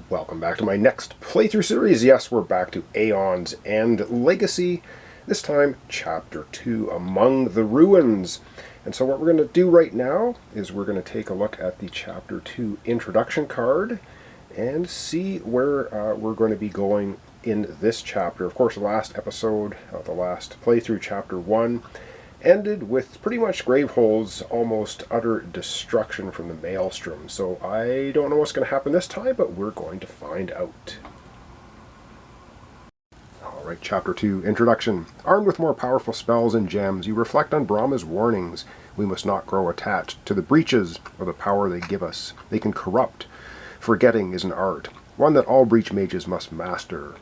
Welcome back to my next playthrough series. Yes, we're back to Aeons and Legacy. This time, Chapter 2, Among the Ruins. And so what we're going to do right now is we're going to take a look at the Chapter 2 introduction card and see where we're going to be going in this chapter. Of course, the last episode, the last playthrough, Chapter 1, ended with pretty much Gravehold's almost utter destruction from the Maelstrom. So I don't know what's going to happen this time, but we're going to find out. Alright, Chapter 2, Introduction. Armed with more powerful spells and gems, you reflect on Brahma's warnings. We must not grow attached to the breaches or the power they give us. They can corrupt. Forgetting is an art, one that all breach mages must master.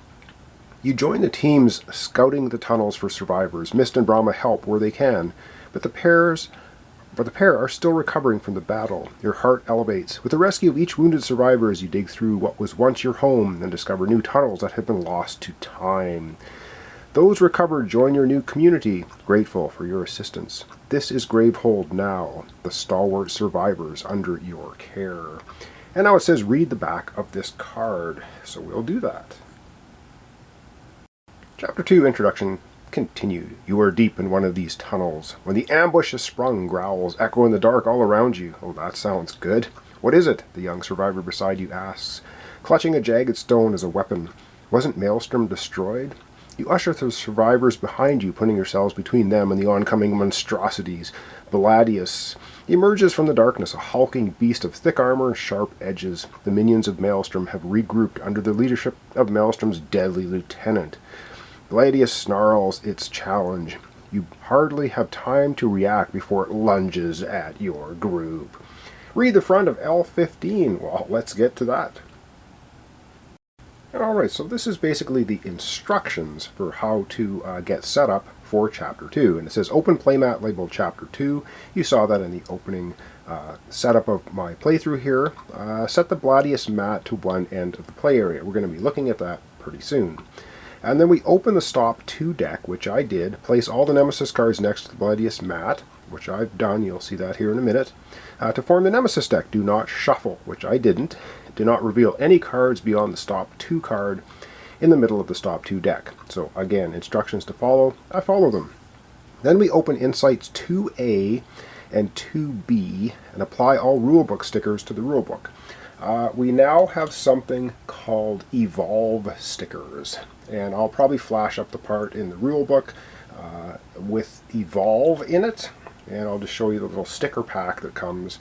You join the teams scouting the tunnels for survivors. Mist and Brahma help where they can, but the pair are still recovering from the battle. Your heart elevates. With the rescue of each wounded survivor as you dig through what was once your home and discover new tunnels that have been lost to time. Those recovered join your new community, grateful for your assistance. This is Gravehold now, the stalwart survivors under your care. And now it says read the back of this card, so we'll do that. Chapter 2, Introduction, continued. You are deep in one of these tunnels. When the ambush is sprung, growls echo in the dark all around you. Oh, that sounds good. What is it? The young survivor beside you asks, clutching a jagged stone as a weapon. Wasn't Maelstrom destroyed? You usher the survivors behind you, putting yourselves between them and the oncoming monstrosities. Beladius emerges from the darkness, a hulking beast of thick armor and sharp edges. The minions of Maelstrom have regrouped under the leadership of Maelstrom's deadly lieutenant. Beladius snarls its challenge. You hardly have time to react before it lunges at your group. Read the front of L15. Well, let's get to that. Alright, so this is basically the instructions for how to get set up for Chapter 2. And it says Open Playmat labeled Chapter 2. You saw that in the opening setup of my playthrough here. Set the Beladius mat to one end of the play area. We're going to be looking at that pretty soon. And then we open the Stop 2 deck, which I did. Place all the Nemesis cards next to the Beladius mat, which I've done. You'll see that here in a minute. To form the Nemesis deck, do not shuffle, which I didn't. Do not reveal any cards beyond the Stop 2 card in the middle of the Stop 2 deck. So again, instructions to follow. I follow them. Then we open Insights 2A and 2B and apply all rulebook stickers to the rulebook. We now have something called Evolve stickers, and I'll probably flash up the part in the rulebook with Evolve in it, and I'll just show you the little sticker pack that comes.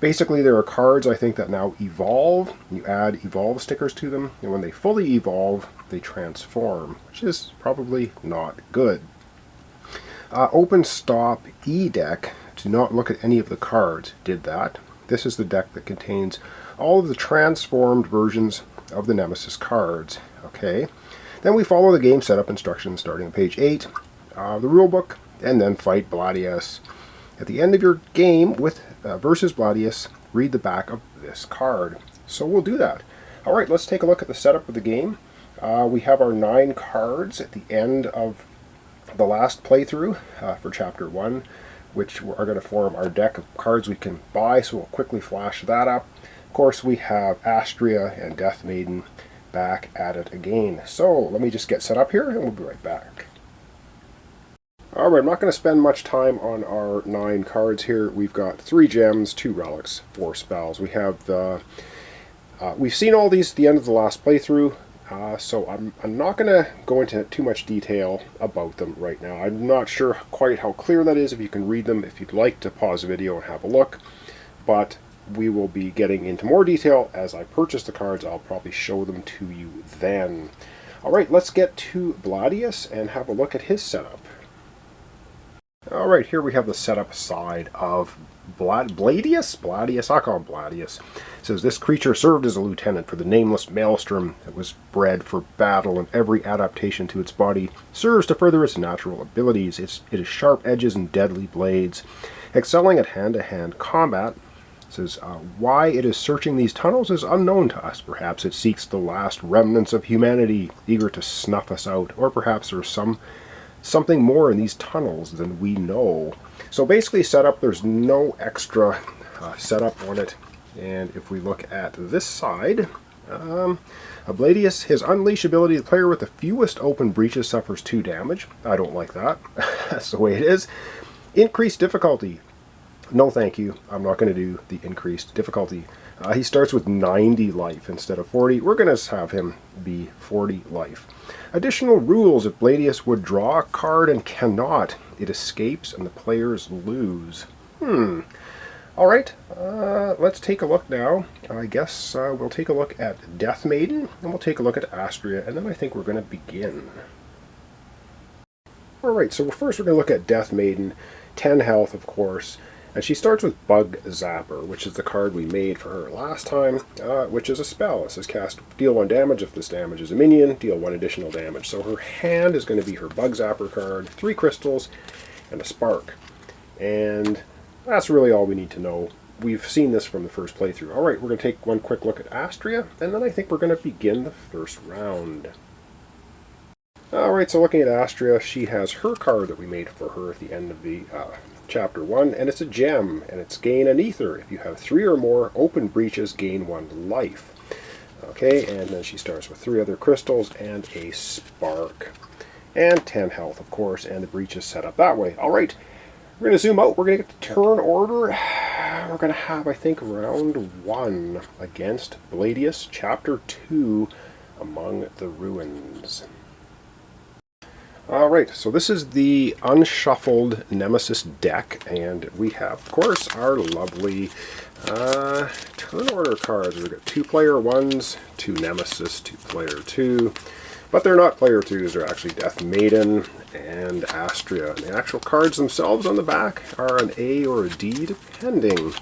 Basically, there are cards, I think, that now evolve. You add Evolve stickers to them, and when they fully evolve, they transform, which is probably not good. Open Stop E deck. Do not look at any of the cards. Did that. This is the deck that contains all of the transformed versions of the Nemesis cards. Okay. Then we follow the game setup instructions starting on page 8, the rulebook, and then fight Beladius. At the end of your game with versus Beladius, read the back of this card. So we'll do that. Alright, let's take a look at the setup of the game. We have our 9 cards at the end of the last playthrough for Chapter 1, which are going to form our deck of cards we can buy, so we'll quickly flash that up. Of course, we have Astria and Dethmaydn back at it again. So let me just get set up here and we'll be right back. Alright, I'm not going to spend much time on our 9 cards here. We've got 3 gems, 2 relics, 4 spells. We have the... we've seen all these at the end of the last playthrough, so I'm not going to go into too much detail about them right now. I'm not sure quite how clear that is. If you can read them, if you'd like to pause the video and have a look. But we will be getting into more detail as I purchase the cards. I'll probably show them to you then. Alright, let's get to Beladius and have a look at his setup. Alright, here we have the setup side of Beladius? I'll call him Beladius. It says, this creature served as a lieutenant for the nameless Maelstrom that was bred for battle, and every adaptation to its body serves to further its natural abilities. It is sharp edges and deadly blades. Excelling at hand-to-hand combat, it says, why it is searching these tunnels is unknown to us. Perhaps it seeks the last remnants of humanity, eager to snuff us out, or perhaps there's something more in these tunnels than we know. So basically setup, there's no extra setup on it. And if we look at this side, Abladius, his unleash ability, the player with the fewest open breaches suffers 2 damage. I don't like that. That's the way it is. Increased difficulty. No thank you. I'm not going to do the increased difficulty. He starts with 90 life instead of 40. We're going to have him be 40 life. Additional rules. If Bladius would draw a card and cannot, it escapes and the players lose. Alright, let's take a look now. I guess we'll take a look at Dethmaydn, and we'll take a look at Astria, and then I think we're going to begin. Alright, so first we're going to look at Dethmaydn, 10 health of course, and she starts with Bug Zapper, which is the card we made for her last time, which is a spell. It says cast, deal 1 damage. If this damage is a minion, deal 1 additional damage. So her hand is going to be her Bug Zapper card, 3 crystals, and a spark. And that's really all we need to know. We've seen this from the first playthrough. Alright, we're going to take one quick look at Astria, and then I think we're going to begin the first round. Alright, so looking at Astria, she has her card that we made for her at the end of the Chapter 1, and it's a gem, and it's gain an ether. If you have 3 or more open breaches, gain 1 life. Okay, and then she starts with 3 other crystals and a spark. And 10 health, of course, and the breach is set up that way. Alright, we're going to zoom out. We're going to get the turn order. We're going to have, I think, round 1 against Bladius, Chapter 2, Among the Ruins. Alright, so this is the unshuffled Nemesis deck, and we have, of course, our lovely turn order cards. We've got 2 player 1s, 2 Nemesis, 2 player 2, but they're not player 2s, they're actually Dethmaydn and Astria. And the actual cards themselves on the back are an A or a D, depending.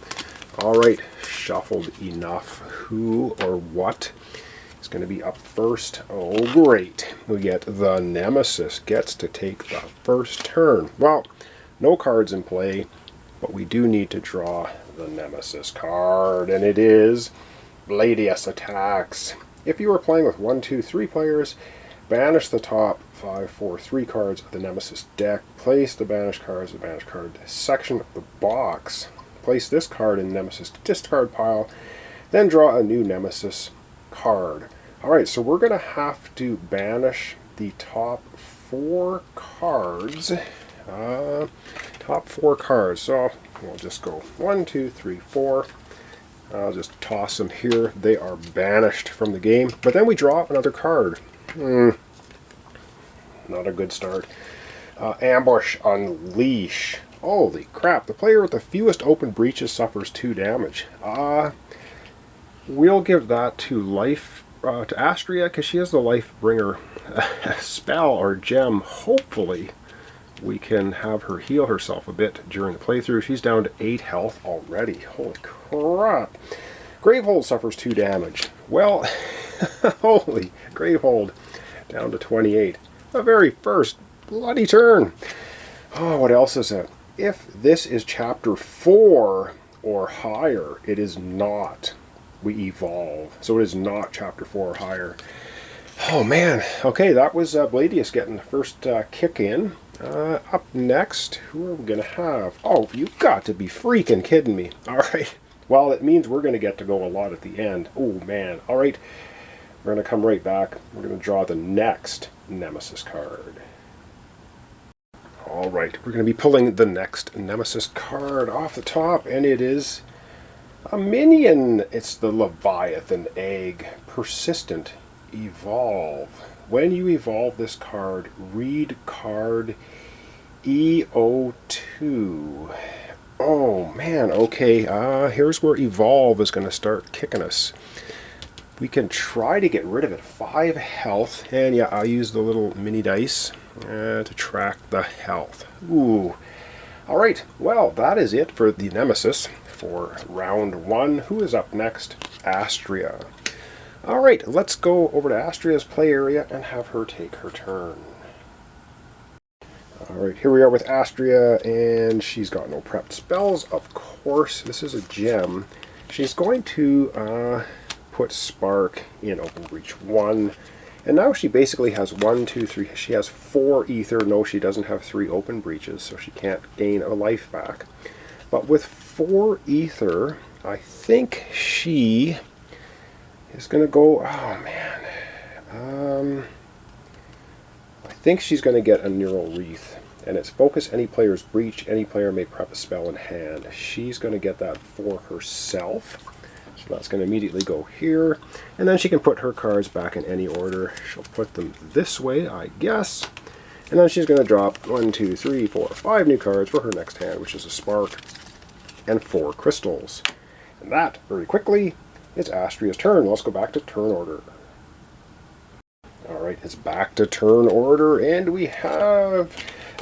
Alright, shuffled enough. Who or what is going to be up first? Oh, great. We get the Nemesis gets to take the first turn. Well, no cards in play, but we do need to draw the Nemesis card, and it is Bladius attacks. If you are playing with 1, 2, 3 players, banish the top 5, 4, 3 cards of the Nemesis deck. Place the banished cards in the banished card section of the box. Place this card in the Nemesis discard pile. Then draw a new Nemesis card. Alright, so we're going to have to banish the top 4 cards. Top 4 cards. So we'll just go 1, 2, 3, 4. I'll just toss them here. They are banished from the game. But then we draw another card. Not a good start. Ambush, Unleash. Holy crap. The player with the fewest open breaches suffers 2 damage. We'll give that to to Astria, because she has the life bringer spell or gem. Hopefully we can have her heal herself a bit during the playthrough. She's down to 8 health already. Holy crap. Gravehold suffers 2 damage. Well, holy Gravehold down to 28. The very first bloody turn. Oh, what else is it? If this is Chapter 4 or higher, it is not. We evolve. So it is not Chapter 4 or higher. Oh man. Okay, that was Bladius getting the first kick in. Up next, who are we going to have? Oh, you've got to be freaking kidding me. Alright. Well, it means we're going to get to go a lot at the end. Oh man. Alright. We're going to come right back. We're going to draw the next Nemesis card. Alright. We're going to be pulling the next Nemesis card off the top, and it is a minion. It's the Leviathan Egg. Persistent. Evolve. When you evolve this card, read card EO2. Oh man, okay. Here's where Evolve is going to start kicking us. We can try to get rid of it. 5 health. And yeah, I'll use the little mini dice to track the health. Ooh. Alright, well, that is it for the Nemesis for round 1. Who is up next? Astria. Alright, let's go over to Astria's play area and have her take her turn. Alright, here we are with Astria, and she's got no prepped spells, of course. This is a gem. She's going to put Spark in Open Breach 1. And now she basically has 1, 2, 3. She has 4 ether. No, she doesn't have 3 open breaches, so she can't gain a life back. But with 4 ether, I think she is going to go, oh man, I think she's going to get a Neural Wreath. And it's focus any player's breach. Any player may prep a spell in hand. She's going to get that for herself. So that's going to immediately go here. And then she can put her cards back in any order. She'll put them this way, I guess. And then she's going to drop 1, 2, 3, 4, 5 new cards for her next hand, which is a Spark and 4 crystals. And that, very quickly, is Astria's turn. Let's go back to turn order. Alright, it's back to turn order, and we have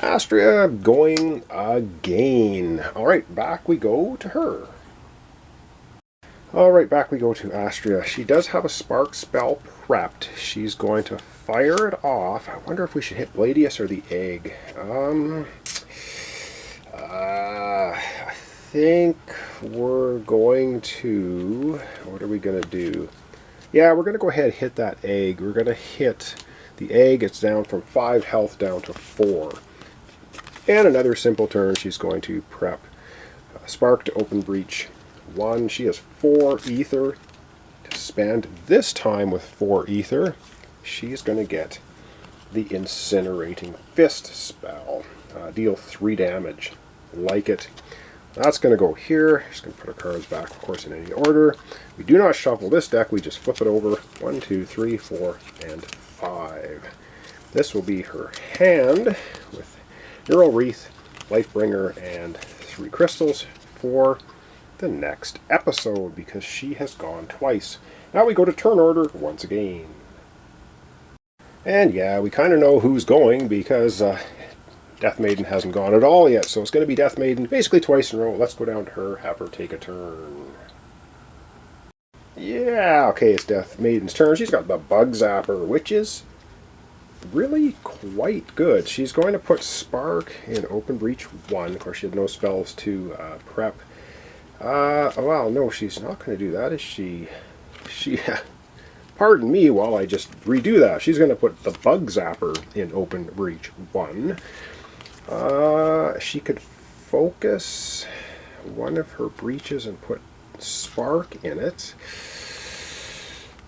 Astria going again. Alright, back we go to her. Alright, back we go to Astria. She does have a Spark spell prepped. She's going to fire it off. I wonder if we should hit Bladius or the egg. I think we're going to... What are we going to do? Yeah, we're going to go ahead and hit that egg. We're going to hit the egg. It's down from 5 health down to 4. And another simple turn, she's going to prep Spark to open breach 1. She has 4 ether to spend. This time with 4 ether, she's going to get the Incinerating Fist spell. Deal 3 damage. Like it. That's going to go here. She's going to put her cards back, of course, in any order. We do not shuffle this deck. We just flip it over. 1, 2, 3, 4, and 5. This will be her hand with Neural Wreath, Lightbringer, and 3 crystals for the next episode, because she has gone twice. Now we go to turn order once again. And yeah, we kind of know who's going, because Dethmaydn hasn't gone at all yet, so it's going to be Dethmaydn basically twice in a row. Let's go down to her, have her take a turn. Yeah, okay, it's Dethmaydn's turn. She's got the Bug Zapper, which is really quite good. She's going to put Spark in Open Breach 1. Of course, she had no spells to prep. Well, no, she's not going to do that, is she? Pardon me while I just redo that. She's going to put the Bug Zapper in Open Breach 1. She could focus one of her breaches and put Spark in it.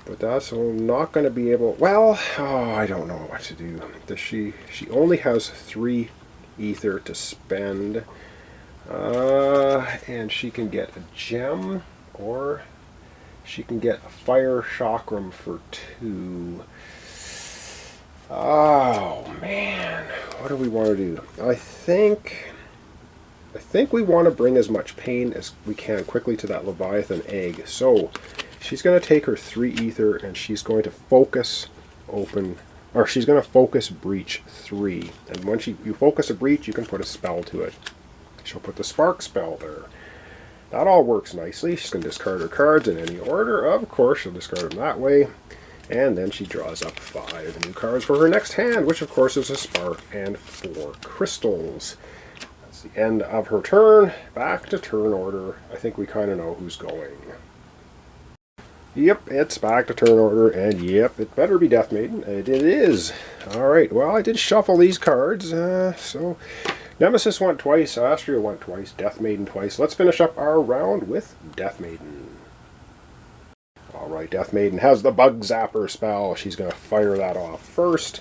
But that's not going to be able... Well, I don't know what to do. She only has 3 ether to spend. And she can get a gem, or she can get a Fire Chakram for 2. Oh, man. What do we want to do? I think we want to bring as much pain as we can quickly to that Leviathan egg. So she's going to take her 3 ether and she's going to focus she's going to focus breach 3. And once you focus a breach, you can put a spell to it. She'll put the Spark spell there. That all works nicely. She's going to discard her cards in any order. Of course, she'll discard them that way. And then she draws up 5 new cards for her next hand, which of course is a Spark and 4 crystals. That's the end of her turn. Back to turn order. I think we kind of know who's going. Yep, it's back to turn order, and yep, it better be Dethmaydn. It is. Alright, well, I did shuffle these cards, so Nemesis went twice, Astria went twice, Dethmaydn twice. Let's finish up our round with Dethmaydn. Alright, Dethmaydn has the Bug Zapper spell. She's going to fire that off first.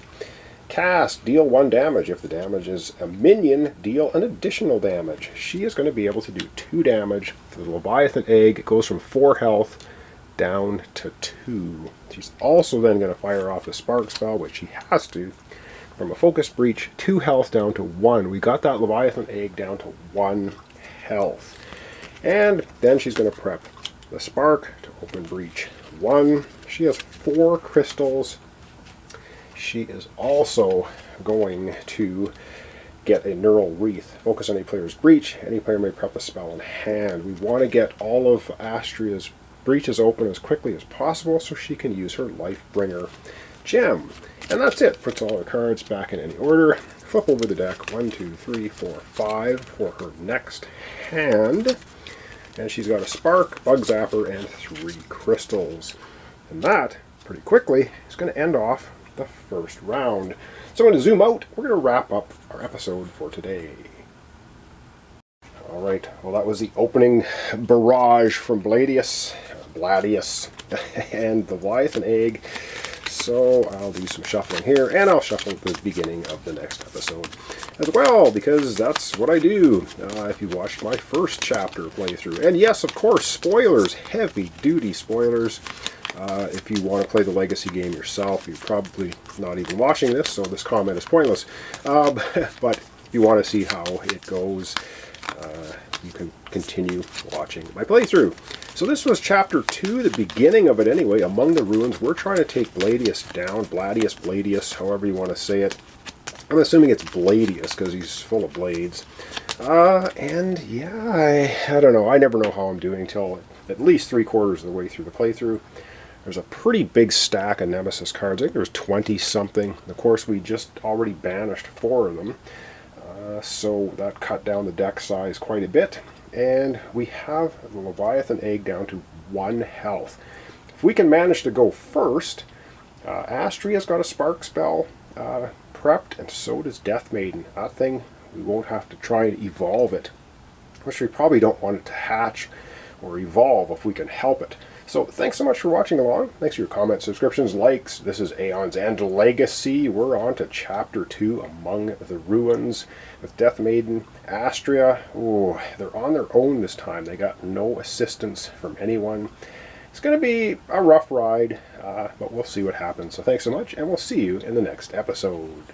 Cast, deal 1 damage. If the damage is a minion, deal an additional damage. She is going to be able to do 2 damage to the Leviathan egg. It goes from 4 health down to 2. She's also then going to fire off the Spark spell, which she has to. From a Focus Breach, 2 health down to 1. We got that Leviathan egg down to 1 health. And then she's going to prep the Spark to Open Breach 1. She has 4 crystals. She is also going to get a Neural Wreath. Focus on any player's breach. Any player may prep a spell in hand. We want to get all of Astria's breaches open as quickly as possible so she can use her Lightbringer gem. And that's it. Puts all her cards back in any order. Flip over the deck. 1, 2, 3, 4, 5 for her next hand. And she's got a Spark, Bug Zapper, and 3 crystals. And that, pretty quickly, is going to end off the first round. So I'm going to zoom out. We're going to wrap up our episode for today. Alright, well that was the opening barrage from Bladius. Bladius and the Leviathan Egg. So I'll do some shuffling here, and I'll shuffle at the beginning of the next episode as well, because that's what I do if you watched my first chapter playthrough. And yes, of course, spoilers, heavy-duty spoilers. If you want to play the Legacy game yourself, you're probably not even watching this, so this comment is pointless. But if you want to see how it goes, you can continue watching my playthrough. So this was Chapter 2, the beginning of it anyway, Among the Ruins. We're trying to take Bladius down, Bladius, however you want to say it. I'm assuming it's Bladius because he's full of blades. And yeah, I don't know. I never know how I'm doing until at least 3/4 of the way through the playthrough. There's a pretty big stack of Nemesis cards. I think there's 20-something. Of course, we just already banished 4 of them. So that cut down the deck size quite a bit. And we have the Leviathan Egg down to 1 health. If we can manage to go first, Astria's got a Spark Spell prepped, and so does Dethmaydn. That thing, we won't have to try and evolve it. Which we probably don't want it to hatch or evolve if we can help it. So thanks so much for watching along. Thanks for your comments, subscriptions, likes. This is Aeons and Legacy. We're on to Chapter 2, Among the Ruins, with Dethmaydn, Astria. Ooh, they're on their own this time. They got no assistance from anyone. It's going to be a rough ride, but we'll see what happens. So thanks so much, and we'll see you in the next episode.